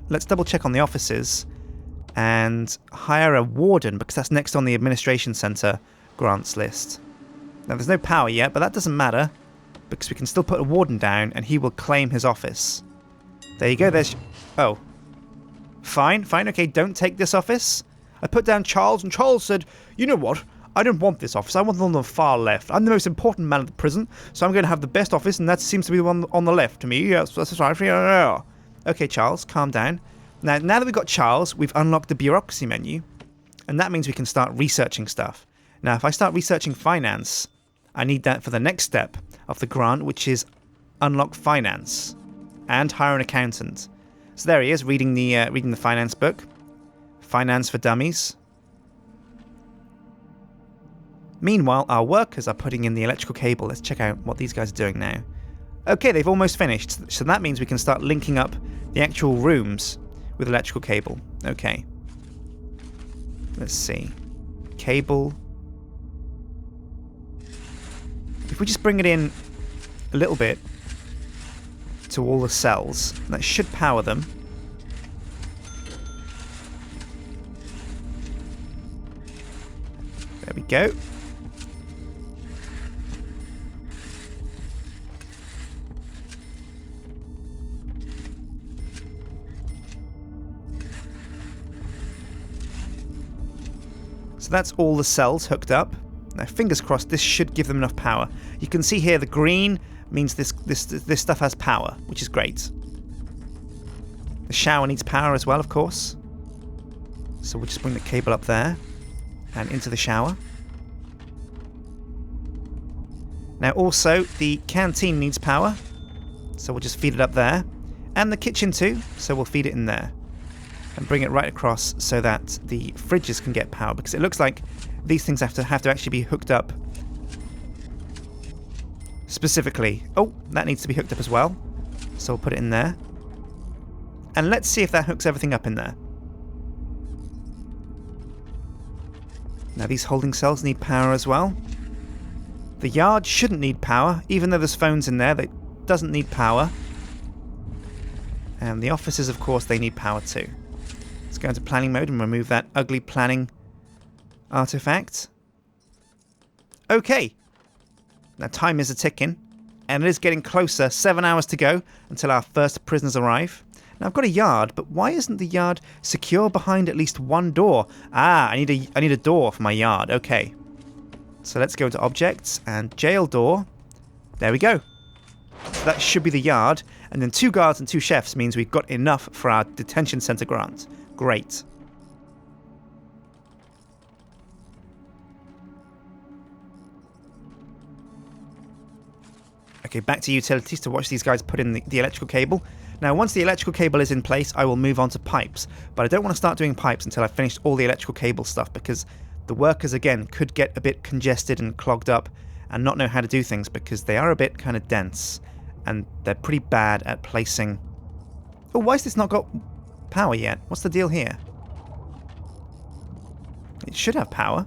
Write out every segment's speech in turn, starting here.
let's double check on the offices and hire a warden, because that's next on the administration center grants list. Now, there's no power yet, but that doesn't matter, because we can still put a warden down and he will claim his office. There you go. There's... Oh. Fine, okay, don't take this office. I put down Charles, and Charles said, you know what? I don't want this office. I want the one on the far left. I'm the most important man at the prison, so I'm going to have the best office, and that seems to be the one on the left to me. Yes, that's right. Okay, Charles, calm down. Now that we've got Charles, we've unlocked the bureaucracy menu, and that means we can start researching stuff. Now, if I start researching finance, I need that for the next step of the grant, which is unlock finance and hire an accountant. So there he is, reading the finance book. Finance for Dummies. Meanwhile, our workers are putting in the electrical cable. Let's check out what these guys are doing now. Okay, they've almost finished. So that means we can start linking up the actual rooms with electrical cable. Okay. Let's see. Cable. If we just bring it in a little bit to all the cells, that should power them. There we go. So that's all the cells hooked up. Now, fingers crossed, this should give them enough power. You can see here the green means this stuff has power, which is great. The shower needs power as well, of course. So we'll just bring the cable up there and into the shower. Now also, the canteen needs power, so we'll just feed it up there. And the kitchen too, so we'll feed it in there. And bring it right across so that the fridges can get power, because it looks like these things have to actually be hooked up specifically. Oh, that needs to be hooked up as well. So we'll put it in there. And let's see if that hooks everything up in there. Now these holding cells need power as well. The yard shouldn't need power, even though there's phones in there. That doesn't need power. And the offices, of course, they need power too. Let's go into planning mode and remove that ugly planning artifact. Okay. Now time is a-ticking, and it is getting closer. 7 hours to go until our first prisoners arrive. Now I've got a yard, but why isn't the yard secure behind at least one door? Ah, I need a door for my yard. Okay. So let's go into objects and jail door. There we go. So that should be the yard, and then 2 guards and 2 chefs means we've got enough for our detention center grant. Great. Okay, back to utilities to watch these guys put in the electrical cable. Now, once the electrical cable is in place, I will move on to pipes. But I don't want to start doing pipes until I've finished all the electrical cable stuff, because the workers, again, could get a bit congested and clogged up and not know how to do things, because they are a bit kind of dense. And they're pretty bad at placing... Oh, why has this not got power yet? What's the deal here? It should have power.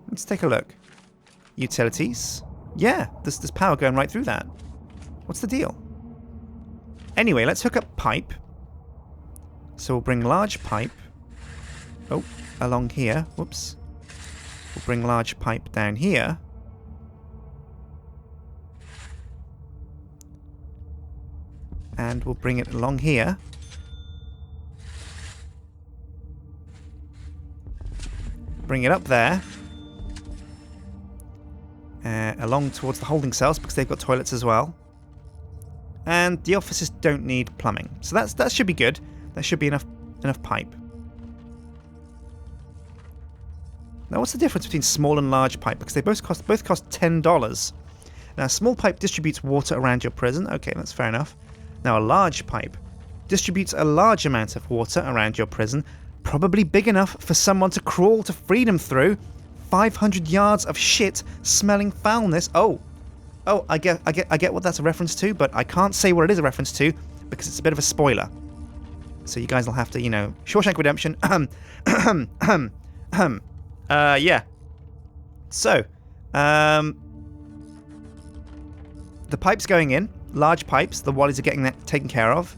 Let's take a look. Utilities. Yeah, there's power going right through that. What's the deal? Anyway, let's hook up pipe. So we'll bring large pipe. Oh, along here. Whoops. We'll bring large pipe down here. And we'll bring it along here. Bring it up there. Along towards the holding cells, because they've got toilets as well. And the offices don't need plumbing. So that should be good. That should be enough pipe. Now, what's the difference between small and large pipe? Because they both cost $10. Now, a small pipe distributes water around your prison. Okay, that's fair enough. Now, a large pipe distributes a large amount of water around your prison, probably big enough for someone to crawl to freedom through. 500 yards of shit smelling foulness. Oh, I get what that's a reference to, but I can't say what it is a reference to because it's a bit of a spoiler. So you guys will have to, Shawshank Redemption. Yeah. So, the pipe's going in. large pipes. The Wallies are getting that taken care of.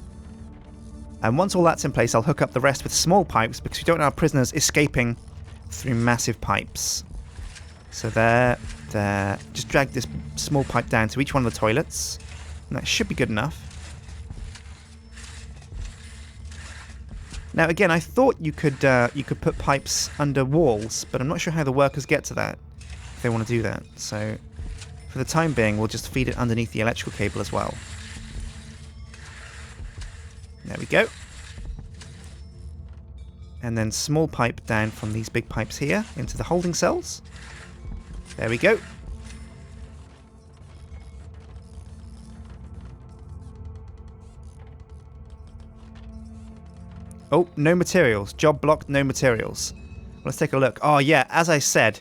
And once all that's in place, I'll hook up the rest with small pipes because we don't want our prisoners escaping through massive pipes. So there. Just drag this small pipe down to each one of the toilets. And that should be good enough. Now again, I thought you could put pipes under walls, but I'm not sure how the workers get to that if they want to do that. So for the time being, we'll just feed it underneath the electrical cable as well. There we go. And then small pipe down from these big pipes here into the holding cells. There we go. Oh, no materials. Job blocked, no materials. Let's take a look. Oh yeah, as I said,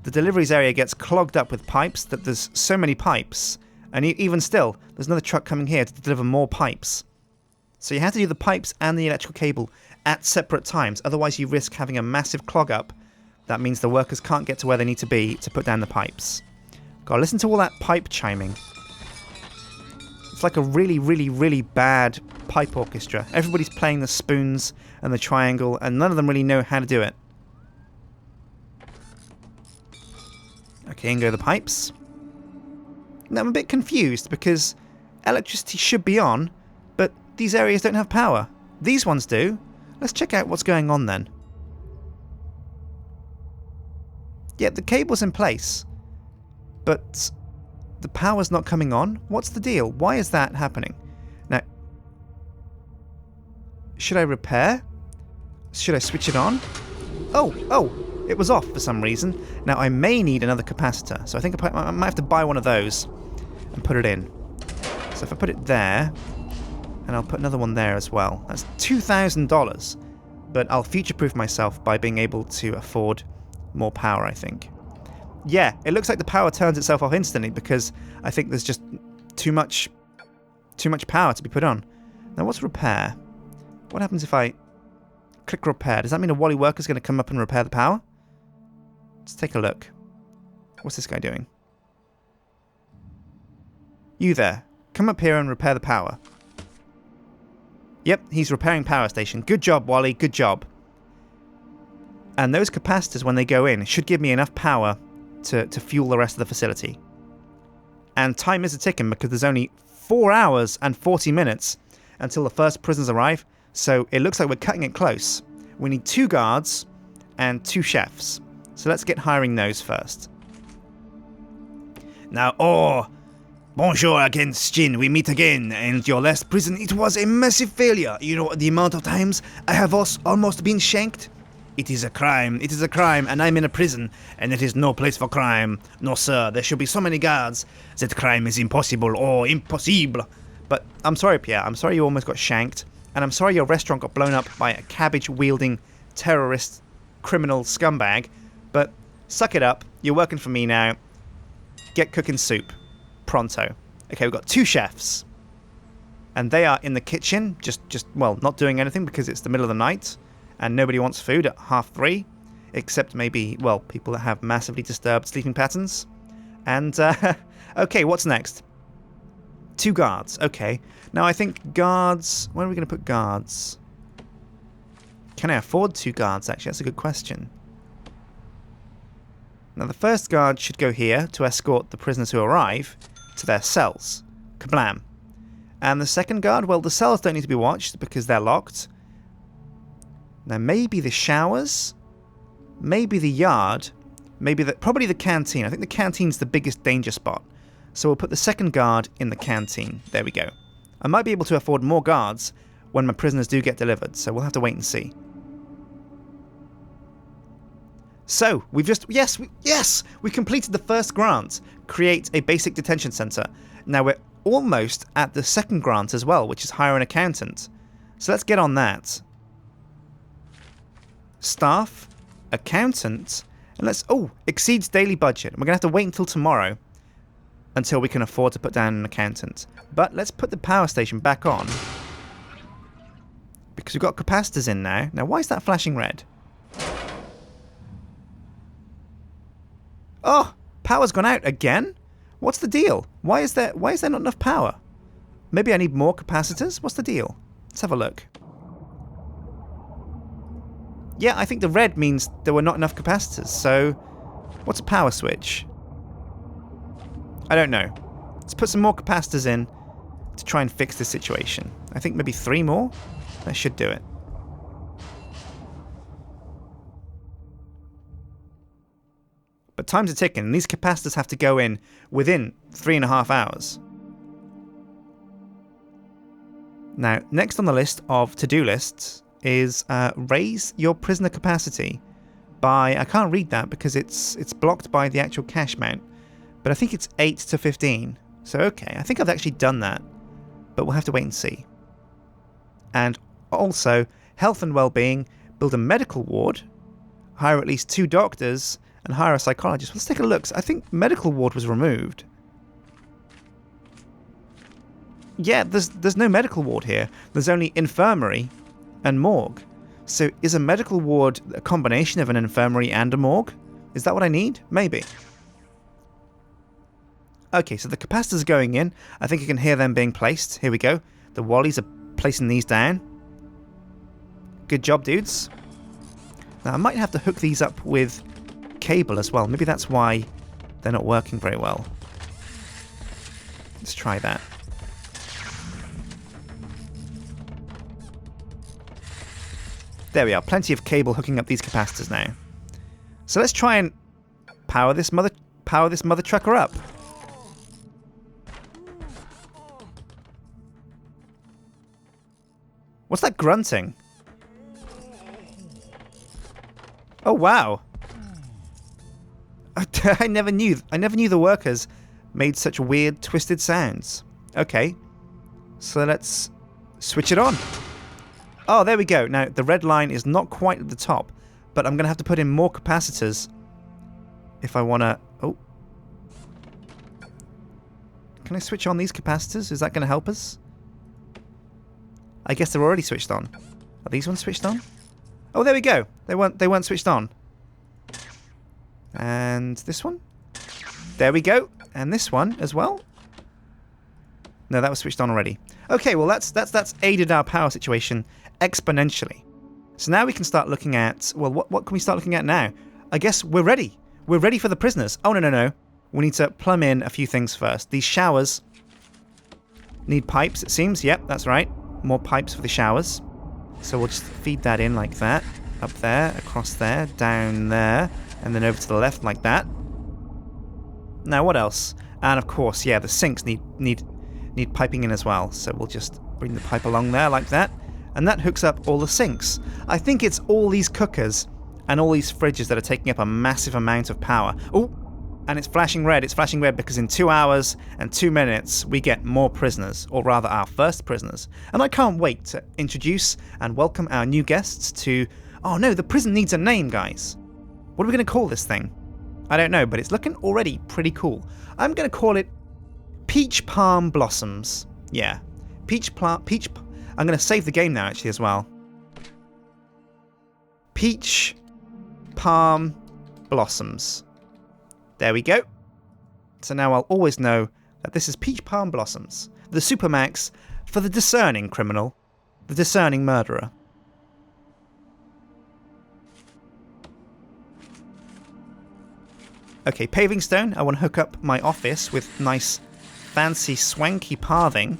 the deliveries area gets clogged up with pipes, that there's so many pipes. And even still, there's another truck coming here to deliver more pipes. So you have to do the pipes and the electrical cable at separate times. Otherwise you risk having a massive clog up. That means the workers can't get to where they need to be to put down the pipes. God, listen to all that pipe chiming. It's like a really, really, really bad pipe orchestra. Everybody's playing the spoons and the triangle, and none of them really know how to do it. Okay, and go the pipes. Now I'm a bit confused because electricity should be on, but these areas don't have power. These ones do. Let's check out what's going on then. Yeah, the cable's in place, but the power's not coming on. What's the deal? Why is that happening? Now, should I repair? Should I switch it on? Oh, it was off for some reason. Now, I may need another capacitor, so I think I might have to buy one of those and put it in. So if I put it there, and I'll put another one there as well. That's $2,000, but I'll future-proof myself by being able to afford more power, I think. Yeah, it looks like the power turns itself off instantly because I think there's just too much power to be put on. Now, what's repair? What happens if I click repair? Does that mean a Wally worker's going to come up and repair the power? Let's take a look. What's this guy doing? You there. Come up here and repair the power. Yep, he's repairing power station. Good job, Wally. Good job. And those capacitors, when they go in, should give me enough power to fuel the rest of the facility. And time is a-ticking because there's only 4 hours and 40 minutes until the first prisoners arrive, so it looks like we're cutting it close. We need 2 guards and 2 chefs. So let's get hiring those first. Now, bonjour again, Sjin. We meet again, and your last prison, it was a massive failure. You know the amount of times I have almost been shanked? It is a crime, and I'm in a prison, and it is no place for crime. No, sir, there should be so many guards that crime is impossible, impossible. But I'm sorry, Pierre, I'm sorry you almost got shanked, and I'm sorry your restaurant got blown up by a cabbage-wielding terrorist criminal scumbag, but suck it up, you're working for me now. Get cooking soup. Pronto. Okay, we've got 2 chefs, and they are in the kitchen, well, not doing anything because it's the middle of the night. And nobody wants food at 3:30, except maybe, well, people that have massively disturbed sleeping patterns. And, okay, what's next? 2 guards, okay. Now, I think guards... Where are we going to put guards? Can I afford 2 guards, actually? That's a good question. Now, the first guard should go here to escort the prisoners who arrive to their cells. Kablam. And the second guard, well, the cells don't need to be watched because they're locked. Now, maybe the showers, maybe the yard, probably the canteen. I think the canteen's the biggest danger spot. So we'll put the second guard in the canteen. There we go. I might be able to afford more guards when my prisoners do get delivered, so we'll have to wait and see. So, we've just... Yes! We completed the first grant. Create a basic detention center. Now, we're almost at the second grant as well, which is hire an accountant. So let's get on that. Staff, accountant, and let's... exceeds daily budget. We're going to have to wait until tomorrow until we can afford to put down an accountant. But let's put the power station back on because we've got capacitors in now. Now, why is that flashing red? Oh, power's gone out again? What's the deal? Why is there not enough power? Maybe I need more capacitors? What's the deal? Let's have a look. Yeah, I think the red means there were not enough capacitors, so what's a power switch? I don't know. Let's put some more capacitors in to try and fix this situation. I think maybe 3 more? That should do it. But time's a ticking, and these capacitors have to go in within 3.5 hours. Now, next on the list of to-do lists is raise your prisoner capacity by, I can't read that because it's blocked by the actual cache mount, but I think it's 8 to 15. So okay, I think I've actually done that, but we'll have to wait and see. And also, health and well-being, build a medical ward, hire at least 2 doctors, and hire a psychologist. Let's take a look. I think medical ward was removed. Yeah, there's no medical ward here. There's only infirmary and morgue. So is a medical ward a combination of an infirmary and a morgue? Is that what I need? Maybe. Okay, so the capacitors are going in. I think you can hear them being placed. Here we go. The Wallies are placing these down. Good job, dudes. Now, I might have to hook these up with cable as well. Maybe that's why they're not working very well. Let's try that. There we are. Plenty of cable hooking up these capacitors now. So let's try and power this mother trucker up. What's that grunting? Oh wow. I never knew the workers made such weird twisted sounds. Okay. So let's switch it on. Oh, there we go. Now, the red line is not quite at the top, but I'm going to have to put in more capacitors if I want to... Oh. Can I switch on these capacitors? Is that going to help us? I guess they're already switched on. Are these ones switched on? Oh, there we go. They weren't switched on. And this one? There we go. And this one as well? No, that was switched on already. Okay, well that's aided our power situation exponentially. So now we can start looking at, well, what can we start looking at now? I guess we're ready. We're ready for the prisoners. Oh, no. We need to plumb in a few things first. These showers need pipes, it seems. Yep, that's right. More pipes for the showers. So we'll just feed that in like that. Up there, across there, down there, and then over to the left like that. Now, what else? And of course, yeah, the sinks need piping in as well. So we'll just bring the pipe along there like that. And that hooks up all the sinks. I think it's all these cookers and all these fridges that are taking up a massive amount of power. Oh, and it's flashing red. It's flashing red because in 2 hours and 2 minutes, we get more prisoners, or rather our first prisoners. And I can't wait to introduce and welcome our new guests to... Oh no, the prison needs a name, guys. What are we going to call this thing? I don't know, but it's looking already pretty cool. I'm going to call it Peach Palm Blossoms. Yeah. I'm going to save the game now, actually, as well. Peach Palm Blossoms. There we go. So now I'll always know that this is Peach Palm Blossoms, the Supermax for the discerning criminal, the discerning murderer. Okay, paving stone. I want to hook up my office with nice, fancy, swanky pathing.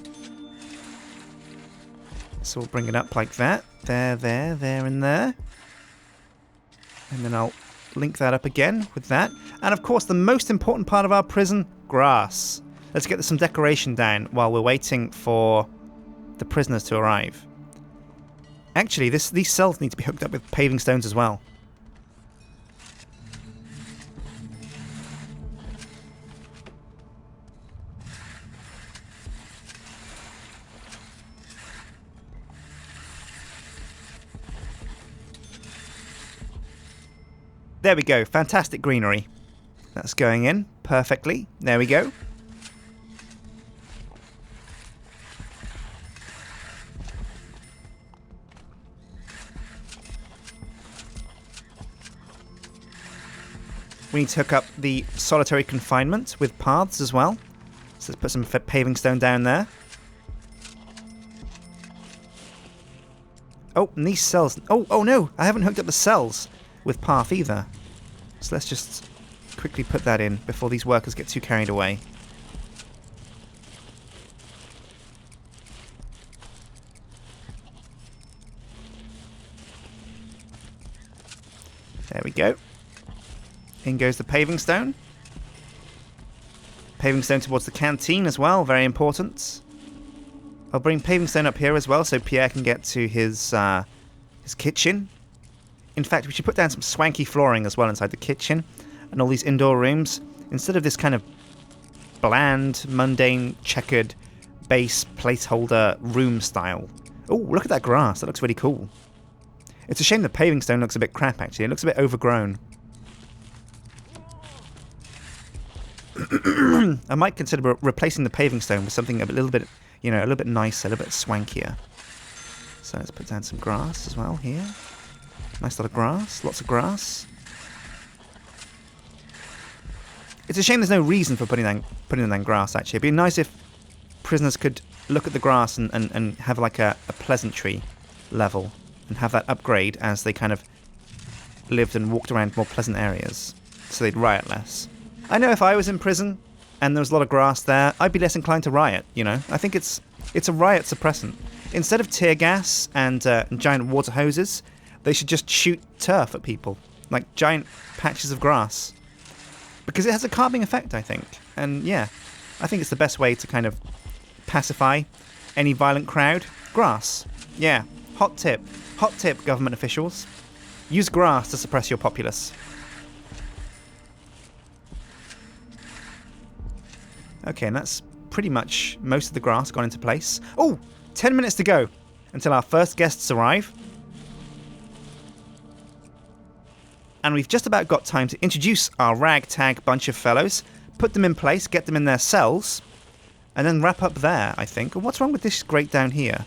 So we'll bring it up like that. There, and there. And then I'll link that up again with that. And of course, the most important part of our prison, grass. Let's get some decoration down while we're waiting for the prisoners to arrive. Actually, these cells need to be hooked up with paving stones as well. There we go, fantastic greenery. That's going in perfectly. There we go. We need to hook up the solitary confinement with paths as well. So let's put some paving stone down there. Oh, and these cells... Oh no! I haven't hooked up the cells with path either. So let's just quickly put that in before these workers get too carried away. There we go. In goes the paving stone. Paving stone towards the canteen as well, very important. I'll bring paving stone up here as well so Pierre can get to his kitchen. In fact, we should put down some swanky flooring as well inside the kitchen and all these indoor rooms. Instead of this kind of bland, mundane, checkered base placeholder room style. Oh, look at that grass. That looks really cool. It's a shame the paving stone looks a bit crap, actually. It looks a bit overgrown. I might consider replacing the paving stone with something a little bit, you know, a little bit nicer, a little bit swankier. So let's put down some grass as well here. Nice lot of grass, lots of grass. It's a shame there's no reason for putting down grass, actually. It'd be nice if prisoners could look at the grass and have like a pleasantry level and have that upgrade as they kind of lived and walked around more pleasant areas, so they'd riot less. I know if I was in prison and there was a lot of grass there, I'd be less inclined to riot, you know? I think it's a riot suppressant. Instead of tear gas and giant water hoses, they should just shoot turf at people, like giant patches of grass. Because it has a calming effect, I think. And yeah, I think it's the best way to kind of pacify any violent crowd. Grass. Yeah, hot tip. Hot tip, government officials. Use grass to suppress your populace. Okay, and that's pretty much most of the grass gone into place. Oh, 10 minutes to go until our first guests arrive. And we've just about got time to introduce our ragtag bunch of fellows, put them in place, get them in their cells, and then wrap up there, I think. And what's wrong with this grate down here?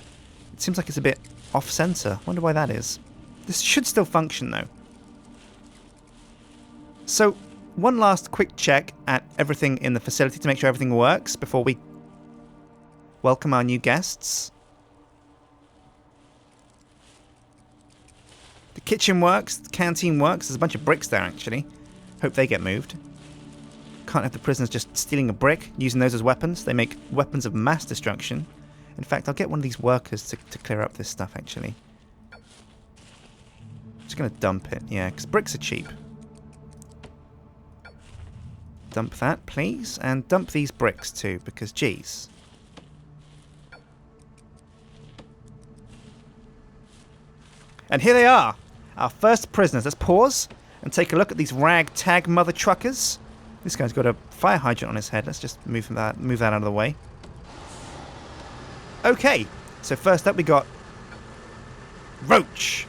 It seems like it's a bit off-center. Wonder why that is. This should still function, though. So, one last quick check at everything in the facility to make sure everything works before we welcome our new guests. The kitchen works, the canteen works. There's a bunch of bricks there, actually. Hope they get moved. Can't have the prisoners just stealing a brick, using those as weapons. They make weapons of mass destruction. In fact, I'll get one of these workers to clear up this stuff, actually. Just going to dump it, yeah, because bricks are cheap. Dump that, please. And dump these bricks, too, because, geez. And here they are, our first prisoners. Let's pause and take a look at these ragtag mother truckers. This guy's got a fire hydrant on his head. Let's just move that out of the way. Okay, so first up we got Roach.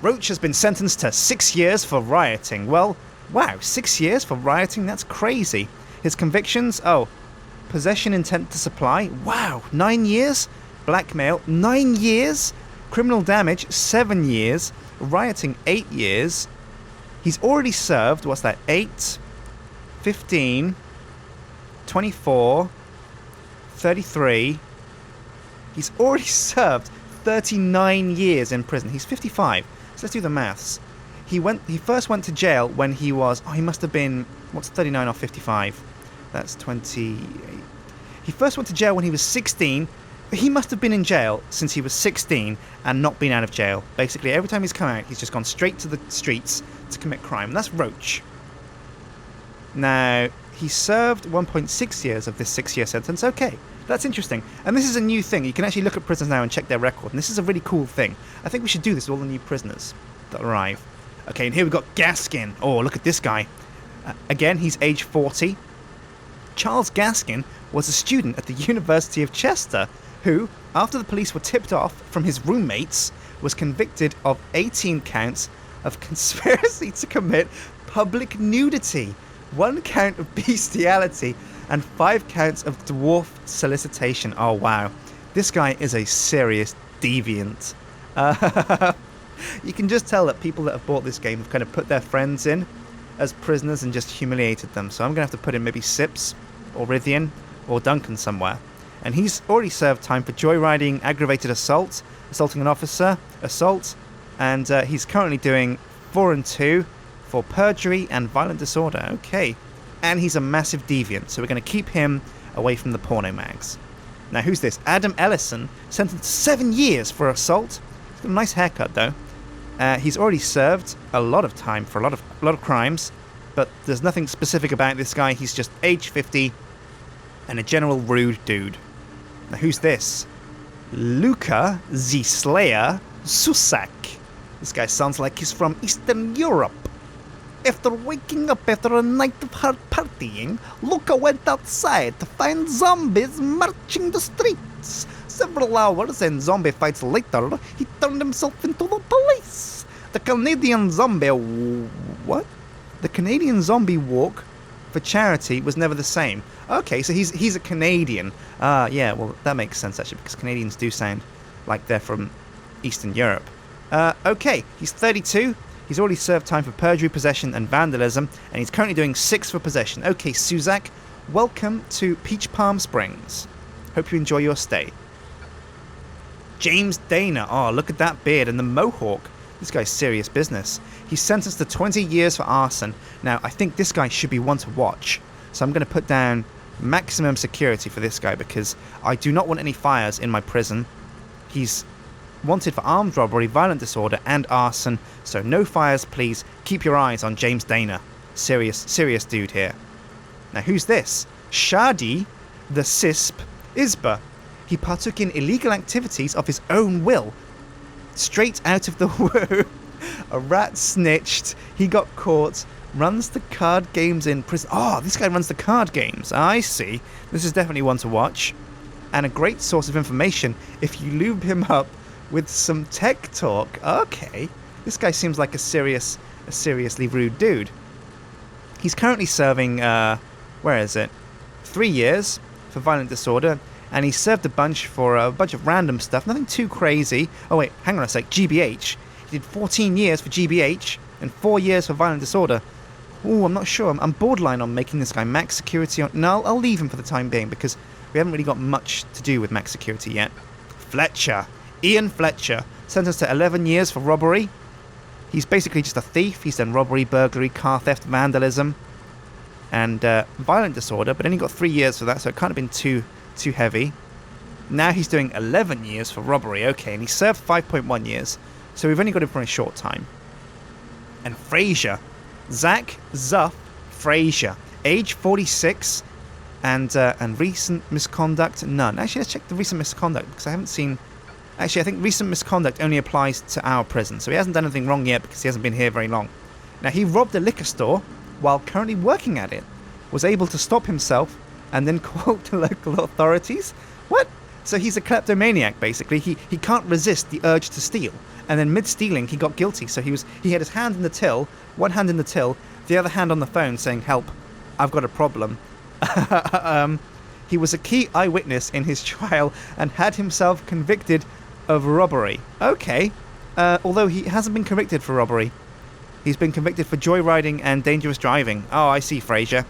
Roach has been sentenced to 6 years for rioting. Well, wow, 6 years for rioting? That's crazy. His convictions? Oh, possession intent to supply? Wow, 9 years? Blackmail? 9 years? Criminal damage? 7 years? Rioting? 8 years? He's already served, what's that, 8, 15, 24, 33. He's already served 39 years in prison. He's 55. So let's do the maths. He first went to jail when he was, he must have been, what's 39 off 55? That's 28. He first went to jail when he was 16. He must have been in jail since he was 16 and not been out of jail. Basically, every time he's come out, he's just gone straight to the streets to commit crime. That's Roach. Now, he served 1.6 years of this 6-year sentence. Okay, that's interesting. And this is a new thing. You can actually look at prisoners now and check their record. And this is a really cool thing. I think we should do this with all the new prisoners that arrive. Okay, and here we've got Gaskin. Oh, look at this guy. Again, he's age 40. Charles Gaskin was a student at the University of Chester who, after the police were tipped off from his roommates, was convicted of 18 counts of conspiracy to commit public nudity, 1 count of bestiality, and 5 counts of dwarf solicitation. Oh, wow. This guy is a serious deviant. You can just tell that people that have bought this game have kind of put their friends in as prisoners and just humiliated them. So I'm going to have to put in maybe Sips or Rithian or Duncan somewhere. And he's already served time for joyriding, aggravated assault, assaulting an officer, assault, and he's currently doing 4 and 2 for perjury and violent disorder. Okay. And he's a massive deviant, so we're going to keep him away from the porno mags. Now, who's this? Adam Ellison, sentenced to 7 years for assault. He's got a nice haircut, though. He's already served a lot of time for a lot of crimes, but there's nothing specific about this guy. He's just age 50 and a general rude dude. Now, who's this? Luka Zisleya Susak. This guy sounds like he's from Eastern Europe. After waking up after a night of hard partying, Luka went outside to find zombies marching the streets. Several hours and zombie fights later, he turned himself into the police. The Canadian zombie... What? The Canadian zombie walk for charity was never the same. Okay, so he's a Canadian. Yeah, well, that makes sense, actually, because Canadians do sound like they're from Eastern Europe. Okay, he's 32. He's already served time for perjury, possession, and vandalism, and he's currently doing 6 for possession. Okay, Suzak, welcome to Peach Palm Springs. Hope you enjoy your stay. James Dana. Oh, look at that beard and the mohawk. This guy's serious business. He's sentenced to 20 years for arson. Now, I think this guy should be one to watch. So I'm going to put down maximum security for this guy because I do not want any fires in my prison. He's wanted for armed robbery, violent disorder, and arson. So no fires, please. Keep your eyes on James Dana. Serious dude here. Now, who's this? Shadi, the Sisp Isba. He partook in illegal activities of his own will. Straight out of the womb. A rat snitched. He got caught. Runs the card games in prison. Oh, this guy runs the card games. I see. This is definitely one to watch. And a great source of information if you lube him up with some tech talk. Okay. This guy seems like a seriously rude dude. He's currently serving, where is it? 3 years for violent disorder. And he served a bunch for a bunch of random stuff. Nothing too crazy. Oh, wait, hang on a sec. GBH. He did 14 years for GBH and 4 years for violent disorder. Ooh, I'm not sure. I'm borderline on making this guy max security. No, I'll leave him for the time being because we haven't really got much to do with max security yet. Fletcher. Ian Fletcher. Sentenced to 11 years for robbery. He's basically just a thief. He's done robbery, burglary, car theft, vandalism, and violent disorder, but only got 3 years for that, so it can't have been too heavy. Now he's doing 11 years for robbery. Okay, and he served 5.1 years, so we've only got him for a short time. And Frazier. Zach Zuff Frazier. Age 46, and recent misconduct, none. Actually, let's check the recent misconduct, because I haven't seen... Actually, I think recent misconduct only applies to our prison, so he hasn't done anything wrong yet because he hasn't been here very long. Now, he robbed a liquor store while currently working at it, was able to stop himself, and then called the local authorities. What? So he's a kleptomaniac, basically. He can't resist the urge to steal. And then mid-stealing, he got guilty, so he had his hand in the till, one hand in the till, the other hand on the phone saying, "Help, I've got a problem." He was a key eyewitness in his trial and had himself convicted of robbery. Okay. Although he hasn't been convicted for robbery. He's been convicted for joyriding and dangerous driving. Oh, I see, Frazier.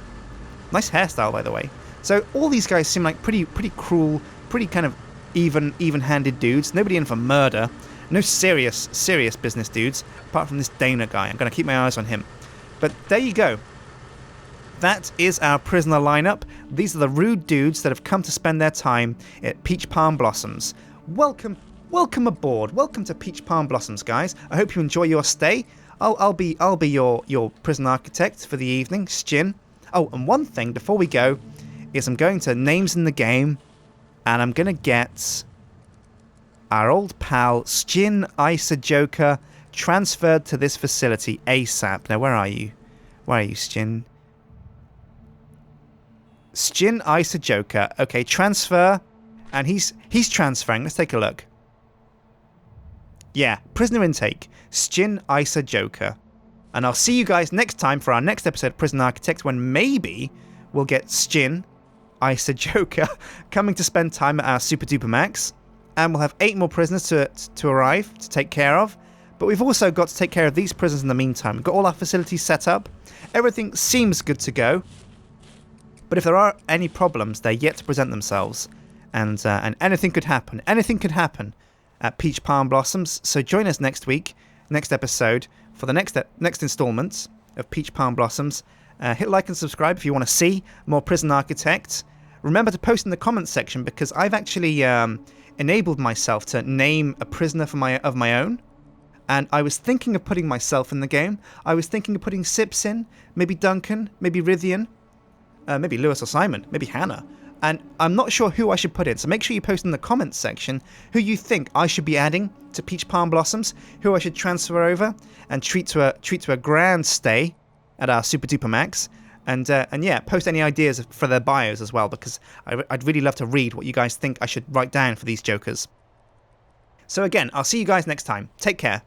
Nice hairstyle, by the way. So all these guys seem like pretty cruel, pretty kind of even-handed dudes. Nobody in for murder. No serious business dudes, apart from this Dana guy. I'm going to keep my eyes on him. But there you go. That is our prisoner lineup. These are the rude dudes that have come to spend their time at Peach Palm Blossoms. Welcome aboard. Welcome to Peach Palm Blossoms, guys. I hope you enjoy your stay. I'll be your prison architect for the evening, Sjin. Oh, and one thing before we go is I'm going to names in the game, and I'm going to get our old pal Sjin Isa Joker transferred to this facility ASAP. Now, where are you? Where are you, Sjin? Sjin Isa Joker. Okay, transfer, and he's transferring. Let's take a look. Yeah, prisoner intake. Sjin Isa Joker. And I'll see you guys next time for our next episode of Prison Architect, when maybe we'll get Sjin Isa Joker coming to spend time at our Super Duper Max. And we'll have 8 more prisoners to arrive to take care of. But we've also got to take care of these prisoners in the meantime. We've got all our facilities set up. Everything seems good to go. But if there are any problems, they're yet to present themselves. And anything could happen. Anything could happen. at Peach Palm Blossoms. So join us next week, next episode, for the next installment of Peach Palm Blossoms. Hit like and subscribe if you want to see more Prison Architect. Remember to post in the comments section, because I've actually enabled myself to name a prisoner of my own. And I was thinking of putting myself in the game. I was thinking of putting Sips in, maybe Duncan, maybe Rithian, maybe Lewis or Simon, maybe Hannah. And I'm not sure who I should put in, so make sure you post in the comments section who you think I should be adding to Peach Palm Blossoms, who I should transfer over and treat to a grand stay at our Super Duper Max. And yeah, post any ideas for their bios as well, because I'd really love to read what you guys think I should write down for these jokers. So again, I'll see you guys next time. Take care.